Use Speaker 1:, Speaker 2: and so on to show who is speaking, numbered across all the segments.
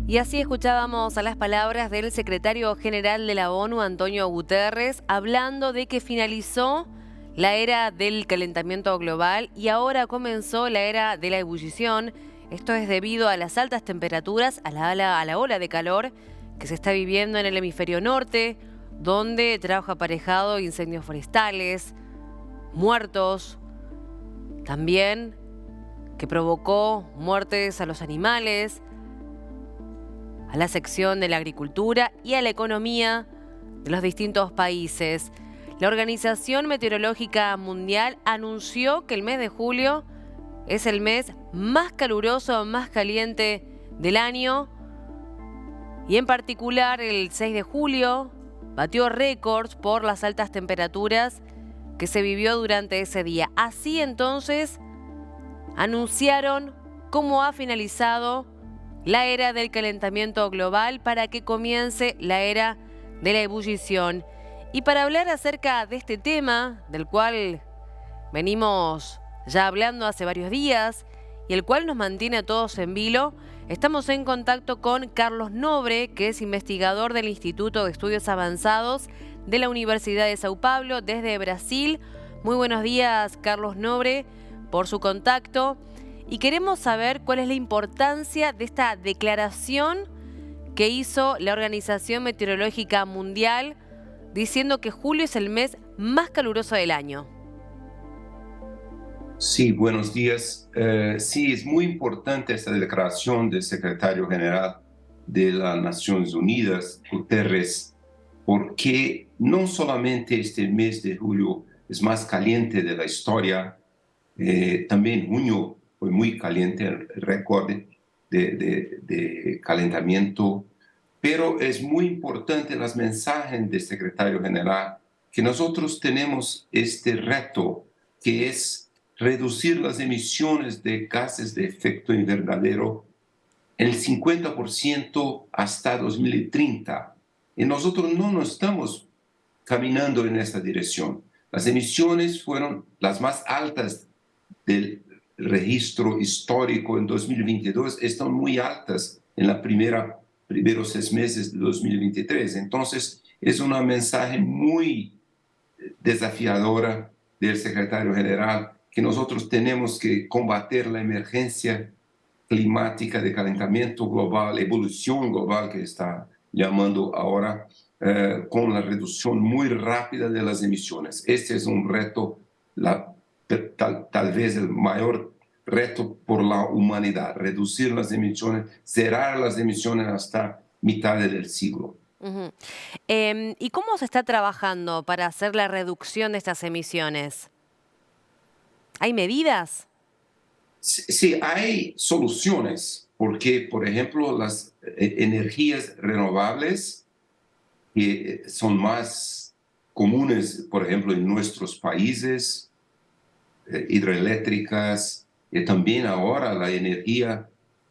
Speaker 1: Y así escuchábamos a las palabras del secretario general de la ONU, Antonio Guterres, hablando de que finalizó la era del calentamiento global y ahora comenzó la era de la ebullición. Esto es debido a las altas temperaturas, a la ola de calor que se está viviendo en el hemisferio norte, donde trajo aparejado incendios forestales, muertos, también que provocó muertes a los animales, a la sección de la agricultura y a la economía de los distintos países. La Organización Meteorológica Mundial anunció que el mes de julio es el mes más caluroso, más caliente del año, y en particular el 6 de julio batió récords por las altas temperaturas que se vivió durante ese día. Así entonces anunciaron cómo ha finalizado la era del calentamiento global para que comience la era de la ebullición. Y para hablar acerca de este tema, del cual venimos ya hablando hace varios días y el cual nos mantiene a todos en vilo, estamos en contacto con Carlos Nobre, que es investigador del Instituto de Estudios Avanzados de la Universidad de Sao Paulo, desde Brasil. Muy buenos días, Carlos Nobre, por su contacto. Y queremos saber cuál es la importancia de esta declaración que hizo la Organización Meteorológica Mundial, diciendo que julio es el mes más caluroso del año.
Speaker 2: Sí, buenos días. Sí, es muy importante esta declaración del secretario general de las Naciones Unidas, Guterres, porque no solamente este mes de julio es más caliente de la historia, también junio fue muy caliente, el récord de calentamiento, pero es muy importante los mensajes del secretario general que nosotros tenemos este reto que es reducir las emisiones de gases de efecto invernadero en el 50% hasta 2030. Y nosotros no nos estamos caminando en esta dirección. Las emisiones fueron las más altas del registro histórico en 2022, están muy altas en la primeros 6 meses de 2023. Entonces, es una mensaje muy desafiadora del secretario general que nosotros tenemos que combatir la emergencia climática de calentamiento global, evolución global que está llamando ahora, con la reducción muy rápida de las emisiones. Este es un reto, tal vez el mayor reto por la humanidad, reducir las emisiones, cerrar las emisiones hasta mitad del siglo.
Speaker 1: Ujú. ¿Y cómo se está trabajando para hacer la reducción de estas emisiones? ¿Hay medidas?
Speaker 2: Sí, hay soluciones, porque, por ejemplo, las energías renovables que son más comunes, por ejemplo, en nuestros países, hidroeléctricas, y también ahora la energía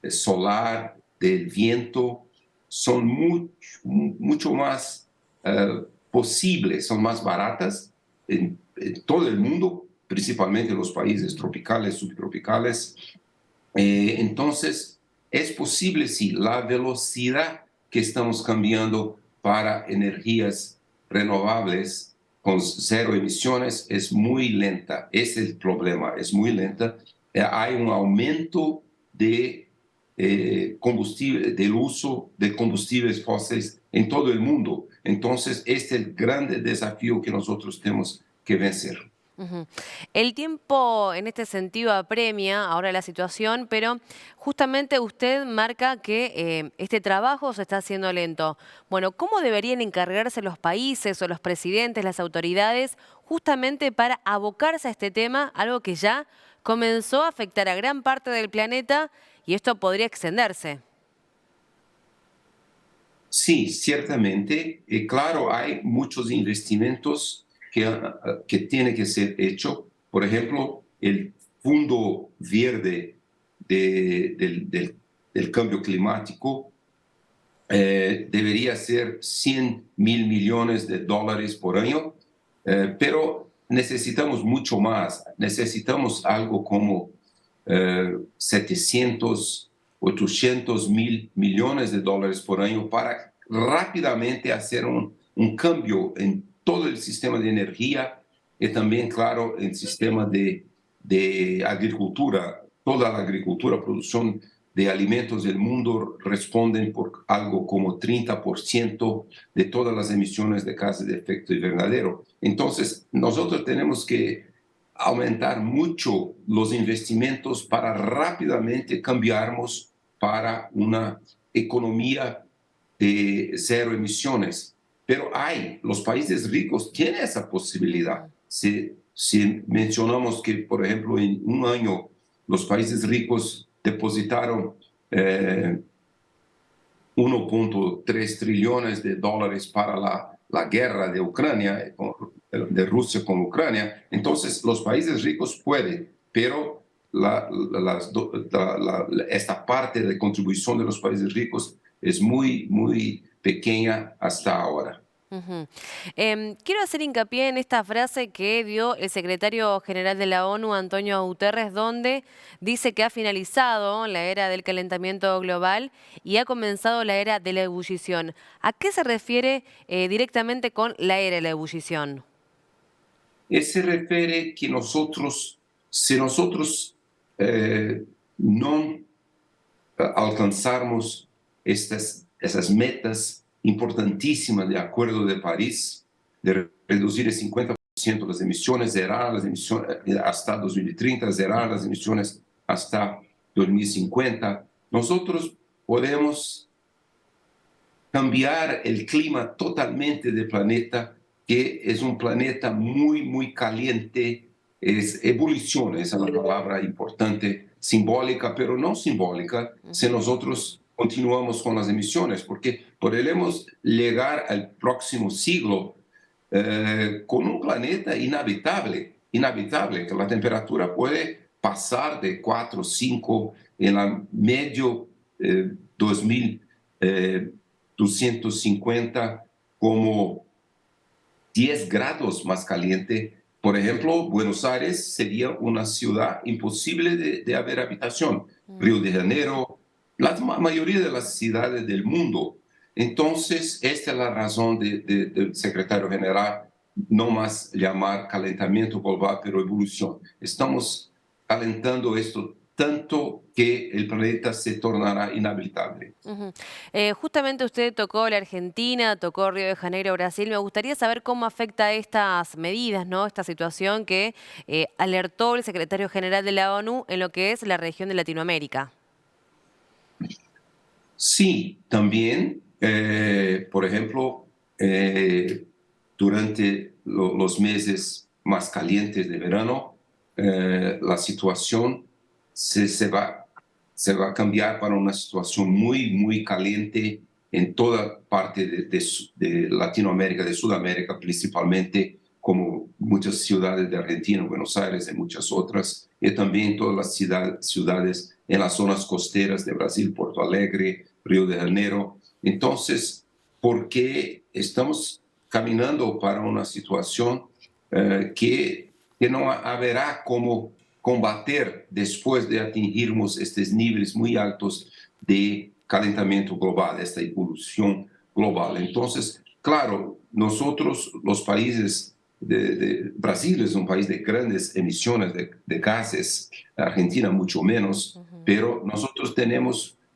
Speaker 2: solar, del viento, son mucho más posibles, son más baratas en todo el mundo, principalmente en los países tropicales, subtropicales. Entonces, es posible, sí, la velocidad que estamos cambiando para energías renovables con cero emisiones es muy lenta. Ese es el problema, es muy lenta. Hay un aumento de combustible, del uso de combustibles fósiles en todo el mundo. Entonces, este es el grande desafío que nosotros tenemos que vencer.
Speaker 1: Ujú. El tiempo en este sentido apremia ahora la situación, pero justamente usted marca que este trabajo se está haciendo lento. Bueno, ¿cómo deberían encargarse los países o los presidentes, las autoridades, justamente para abocarse a este tema, algo que ya comenzó a afectar a gran parte del planeta y esto podría extenderse?
Speaker 2: Sí, ciertamente. Claro, hay muchos investimentos que tienen que ser hechos. Por ejemplo, el Fondo Verde del Cambio Climático debería ser 100.000 millones de dólares por año, pero necesitamos mucho más. Necesitamos algo como 700 800 mil millones de dólares por año para rápidamente hacer un cambio en todo el sistema de energía y también, claro, el sistema de agricultura. Toda la agricultura, producción de alimentos del mundo responden por algo como 30% de todas las emisiones de gases de efecto invernadero. Entonces, nosotros tenemos que aumentar mucho los investimentos para rápidamente cambiarnos para una economía de cero emisiones. Pero los países ricos tienen esa posibilidad. Si mencionamos que, por ejemplo, en un año los países ricos depositaron 1.3 trillones de dólares para la guerra de Ucrania, de Rusia con Ucrania, entonces los países ricos pueden, pero esta parte de contribución de los países ricos es muy, muy pequeña hasta ahora.
Speaker 1: Ujú. Quiero hacer hincapié en esta frase que dio el secretario general de la ONU, Antonio Guterres, donde dice que ha finalizado la era del calentamiento global y ha comenzado la era de la ebullición. ¿A qué se refiere directamente con la era de la ebullición?
Speaker 2: Se refiere que si nosotros no alcanzarmos esas metas importantísimas de Acuerdo de París, de reducir el 50% las emisiones, zerar las emisiones hasta 2030, zerar las emisiones hasta 2050, nosotros podemos cambiar el clima totalmente del planeta, que es un planeta muy, muy caliente. Es evolución, esa es la palabra importante, simbólica, pero no simbólica, si nosotros continuamos con las emisiones, porque podremos llegar al próximo siglo con un planeta inhabitable, que la temperatura puede pasar de 4 o 5 en la medio 2250 como 10 grados más caliente. Por ejemplo, Buenos Aires sería una ciudad imposible de haber habitación. Río de Janeiro, la mayoría de las ciudades del mundo. Entonces, esta es la razón del secretario general no más llamar calentamiento global, pero evolución. Estamos calentando esto tanto que el planeta se tornará inhabitable.
Speaker 1: Ujú. Justamente usted tocó la Argentina, tocó Río de Janeiro, Brasil. Me gustaría saber cómo afecta estas medidas, ¿no? Esta situación que alertó el secretario general de la ONU en lo que es la región de Latinoamérica.
Speaker 2: Sí, también, por ejemplo, durante los meses más calientes de verano, la situación se va a cambiar para una situación muy, muy caliente en toda parte de Latinoamérica, de Sudamérica principalmente, como muchas ciudades de Argentina, Buenos Aires y muchas otras, y también todas las ciudades en las zonas costeras de Brasil, Porto Alegre, Río de Janeiro. Entonces, ¿por qué estamos caminando para una situación que no habrá cómo combater después de atingirmos estos niveles muy altos de calentamiento global, esta evolución global? Entonces, claro, nosotros, los países Brasil es un país de grandes emisiones de gases, Argentina mucho menos, pero nosotros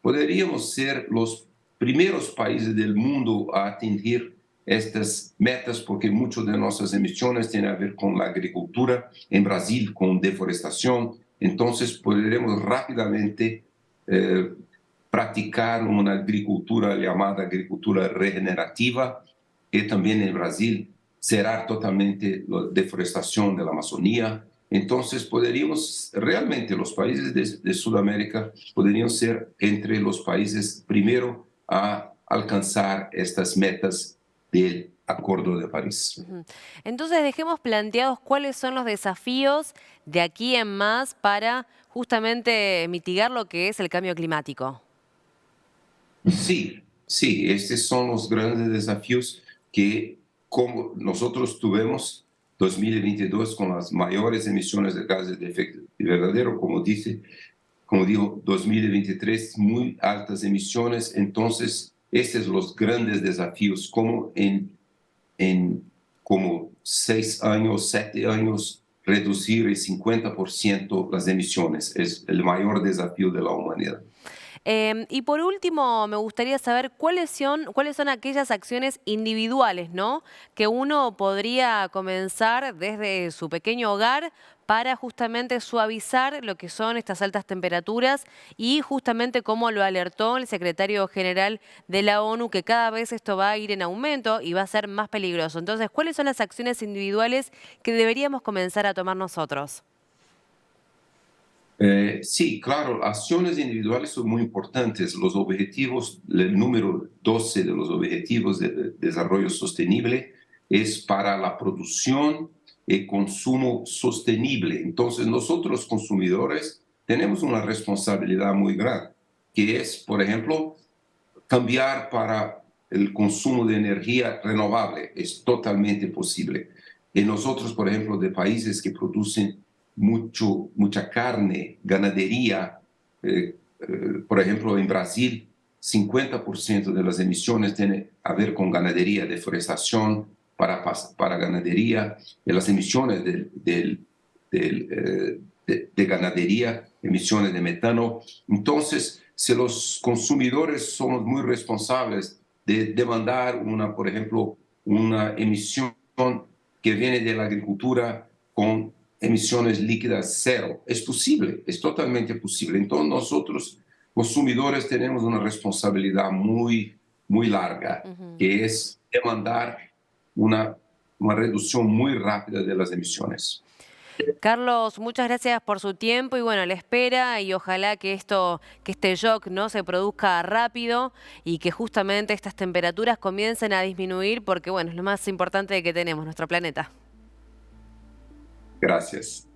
Speaker 2: podríamos ser los primeros países del mundo a atingir estas metas, porque muchas de nuestras emisiones tienen a ver con la agricultura, en Brasil con deforestación. Entonces podremos rápidamente eh, practicar una agricultura llamada agricultura regenerativa, y también en Brasil será totalmente la deforestación de la Amazonía. Entonces podríamos, realmente los países de Sudamérica podrían ser entre los países primero a alcanzar estas metas del Acuerdo de París.
Speaker 1: Ujú. Entonces dejemos planteados cuáles son los desafíos de aquí en más para justamente mitigar lo que es el cambio climático.
Speaker 2: Sí, sí, estos son los grandes desafíos que como nosotros tuvimos 2022 con las mayores emisiones de gases de efecto invernadero, como digo, 2023, muy altas emisiones. Entonces, estos son los grandes desafíos, como en como 6 años, 7 años, reducir el 50% las emisiones. Es el mayor desafío de la humanidad.
Speaker 1: Y por último, me gustaría saber cuáles son aquellas acciones individuales, ¿no? Que uno podría comenzar desde su pequeño hogar para justamente suavizar lo que son estas altas temperaturas y justamente como lo alertó el secretario general de la ONU, que cada vez esto va a ir en aumento y va a ser más peligroso. Entonces, ¿cuáles son las acciones individuales que deberíamos comenzar a tomar nosotros?
Speaker 2: Sí, claro, acciones individuales son muy importantes. Los objetivos, el número 12 de los objetivos de desarrollo sostenible es para la producción y consumo sostenible. Entonces, nosotros consumidores tenemos una responsabilidad muy grande, que es, por ejemplo, cambiar para el consumo de energía renovable. Es totalmente posible. Y nosotros, por ejemplo, de países que producen mucha carne, ganadería, por ejemplo, en Brasil, 50% de las emisiones tiene a ver con ganadería, deforestación para ganadería, de las emisiones de ganadería, emisiones de metano. Entonces, si los consumidores somos muy responsables de demandar por ejemplo, una emisión que viene de la agricultura con emisiones líquidas cero, es posible, es totalmente posible. Entonces, nosotros, consumidores, tenemos una responsabilidad muy larga,
Speaker 1: Ujú.
Speaker 2: que es demandar una, una reducción muy rápida de las emisiones.
Speaker 1: Carlos, muchas gracias por su tiempo y bueno, la espera y ojalá que este shock no se produzca rápido y que justamente estas temperaturas comiencen a disminuir porque bueno, es lo más importante que tenemos, nuestro planeta.
Speaker 2: Gracias.